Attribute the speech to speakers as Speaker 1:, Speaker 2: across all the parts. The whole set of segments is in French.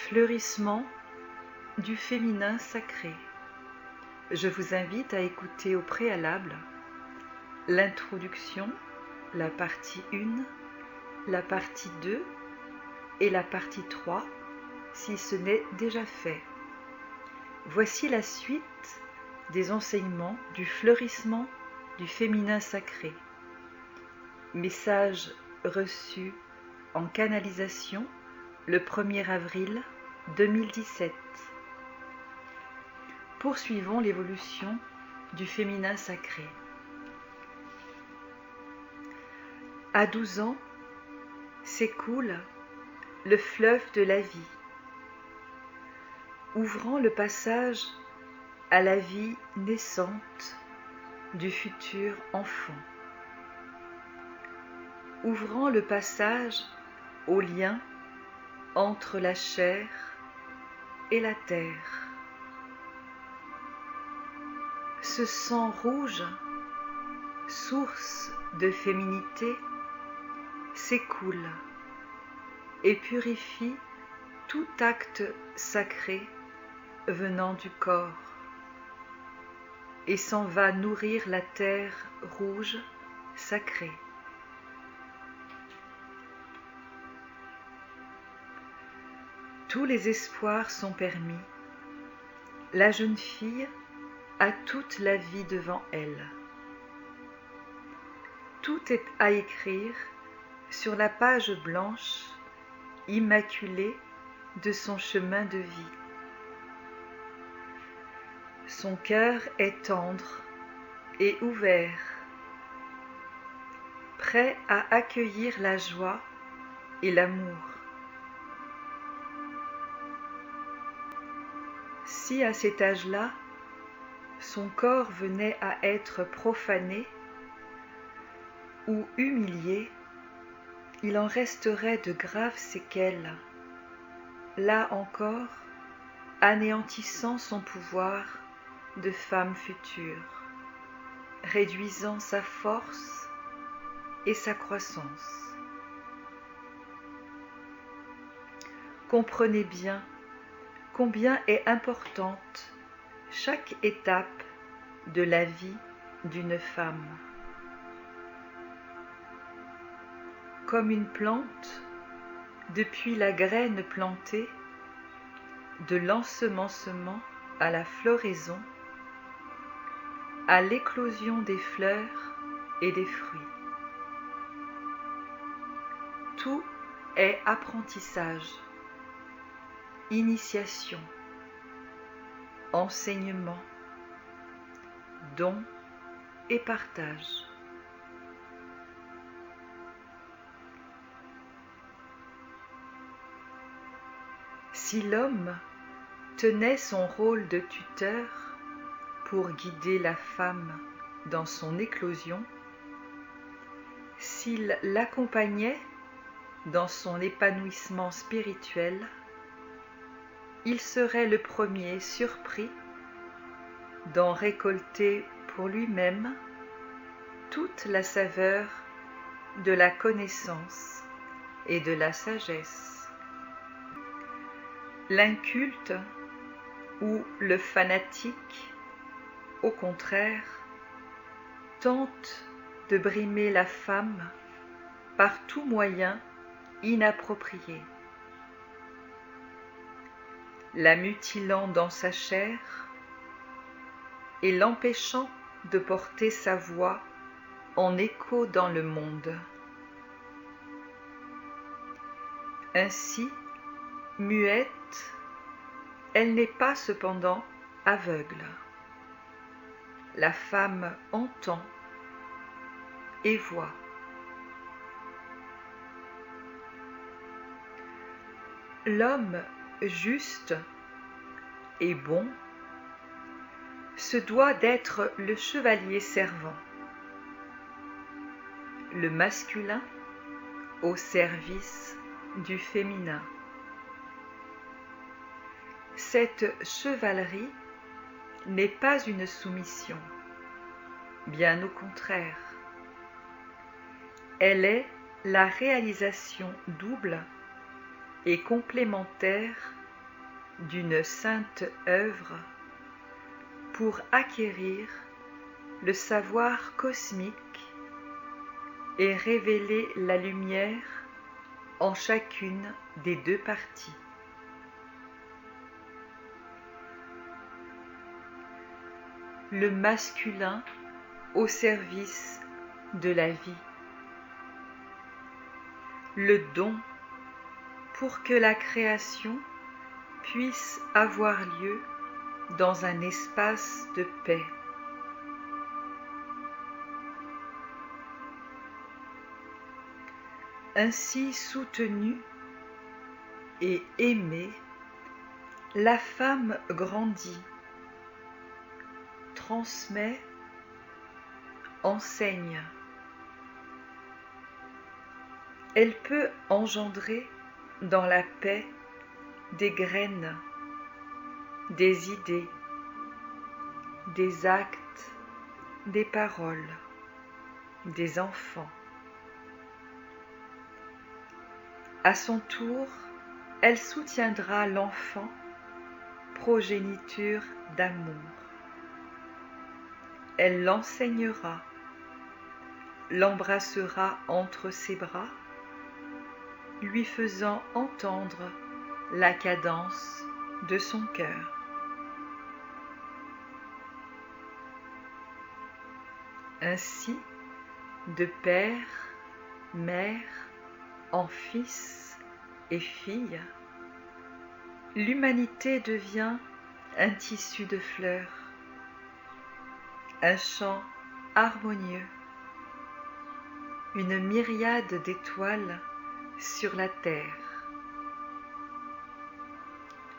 Speaker 1: Fleurissement du féminin sacré. Je vous invite à écouter au préalable l'introduction, la partie 1, la partie 2 et la partie 3 si ce n'est déjà fait. Voici la suite des enseignements du fleurissement du féminin sacré. Message reçu en canalisation le 1er avril 2017. Poursuivons l'évolution du féminin sacré. À 12 ans, s'écoule le fleuve de la vie, ouvrant le passage à la vie naissante du futur enfant, ouvrant le passage au lien entre la chair et la terre. Ce sang rouge, source de féminité, s'écoule et purifie tout acte sacré venant du corps et s'en va nourrir la terre rouge sacrée. Tous les espoirs sont permis. La jeune fille a toute la vie devant elle. Tout est à écrire sur la page blanche, immaculée de son chemin de vie. Son cœur est tendre et ouvert, prêt à accueillir la joie et l'amour. Si à cet âge-là, son corps venait à être profané ou humilié, il en resterait de graves séquelles, là encore anéantissant son pouvoir de femme future, réduisant sa force et sa croissance. Comprenez bien combien est importante chaque étape de la vie d'une femme. Comme une plante, depuis la graine plantée, de l'ensemencement à la floraison, à l'éclosion des fleurs et des fruits. Tout est apprentissage, initiation, enseignement, don et partage. Si l'homme tenait son rôle de tuteur pour guider la femme dans son éclosion, s'il l'accompagnait dans son épanouissement spirituel, il serait le premier surpris d'en récolter pour lui-même toute la saveur de la connaissance et de la sagesse. L'inculte ou le fanatique, au contraire, tente de brimer la femme par tout moyen inapproprié, la mutilant dans sa chair et l'empêchant de porter sa voix en écho dans le monde. Ainsi, muette, elle n'est pas cependant aveugle. La femme entend et voit. L'homme juste et bon se doit d'être le chevalier servant, le masculin au service du féminin. Cette chevalerie n'est pas une soumission, bien au contraire. Elle est la réalisation double et complémentaire d'une sainte œuvre pour acquérir le savoir cosmique et révéler la lumière en chacune des deux parties. Le masculin au service de la vie. Le don pour que la création puisse avoir lieu dans un espace de paix. Ainsi soutenue et aimée, la femme grandit, transmet, enseigne. Elle peut engendrer dans la paix des graines, des idées, des actes, des paroles, des enfants. À son tour, elle soutiendra l'enfant, progéniture d'amour. Elle l'enseignera, l'embrassera entre ses bras, lui faisant entendre la cadence de son cœur. Ainsi, de père, mère, en fils et fille, l'humanité devient un tissu de fleurs, un chant harmonieux, une myriade d'étoiles sur la terre.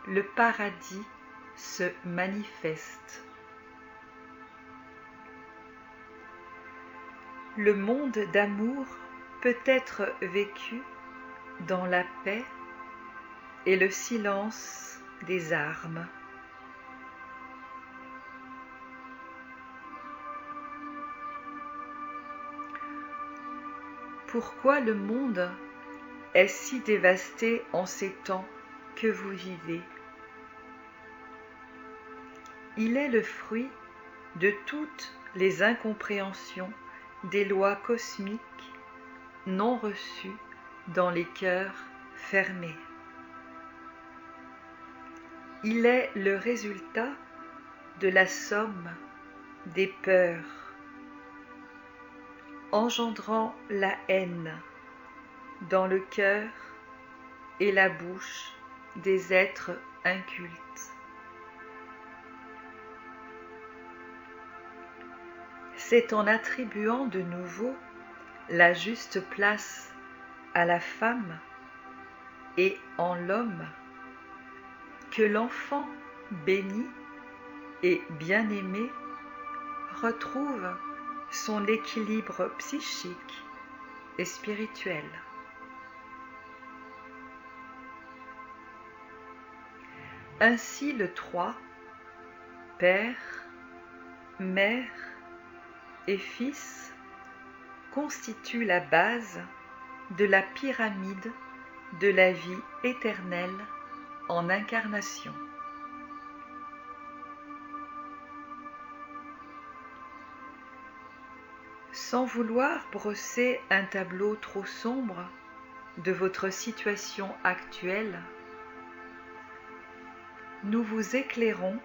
Speaker 1: Le paradis se manifeste. Le monde d'amour peut être vécu dans la paix et le silence des armes. Pourquoi le monde est si dévasté en ces temps que vous vivez? Il est le fruit de toutes les incompréhensions des lois cosmiques non reçues dans les cœurs fermés. Il est le résultat de la somme des peurs, engendrant la haine dans le cœur et la bouche des êtres incultes. C'est en attribuant de nouveau la juste place à la femme et en l'homme que l'enfant béni et bien-aimé retrouve son équilibre psychique et spirituel. Ainsi le 3, Père, Mère et Fils, constitue la base de la pyramide de la vie éternelle en incarnation. Sans vouloir brosser un tableau trop sombre de votre situation actuelle, nous vous éclairons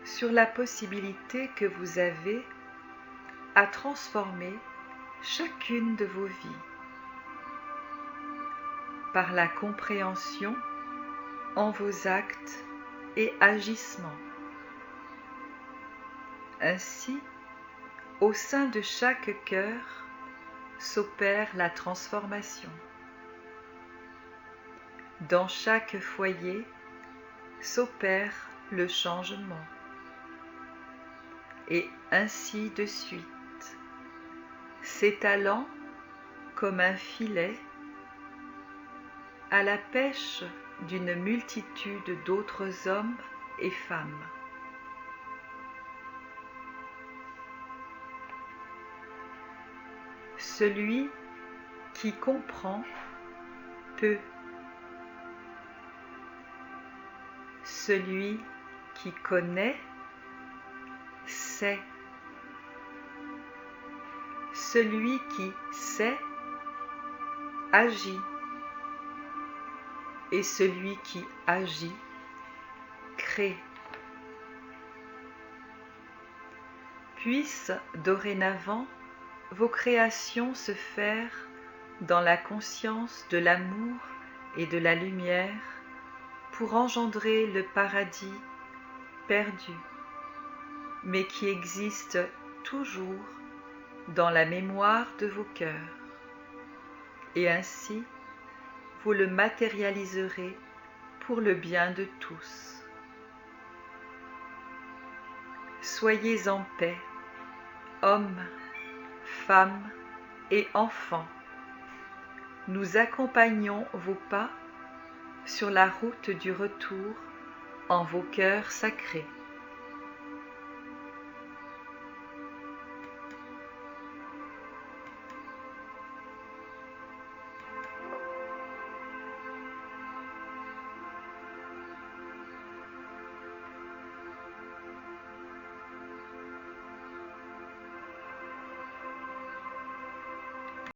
Speaker 1: sur la possibilité que vous avez à transformer chacune de vos vies par la compréhension en vos actes et agissements. Ainsi, au sein de chaque cœur s'opère la transformation. Dans chaque foyer s'opère le changement. Et ainsi de suite, s'étalant comme un filet à la pêche d'une multitude d'autres hommes et femmes. Celui qui comprend peut. Celui qui connaît, sait. Celui qui sait, agit. Et celui qui agit, crée. Puissent dorénavant vos créations se faire dans la conscience de l'amour et de la lumière pour engendrer le paradis perdu, mais qui existe toujours dans la mémoire de vos cœurs. Et ainsi, vous le matérialiserez pour le bien de tous. Soyez en paix, hommes, femmes et enfants. Nous accompagnons vos pas sur la route du retour en vos cœurs sacrés.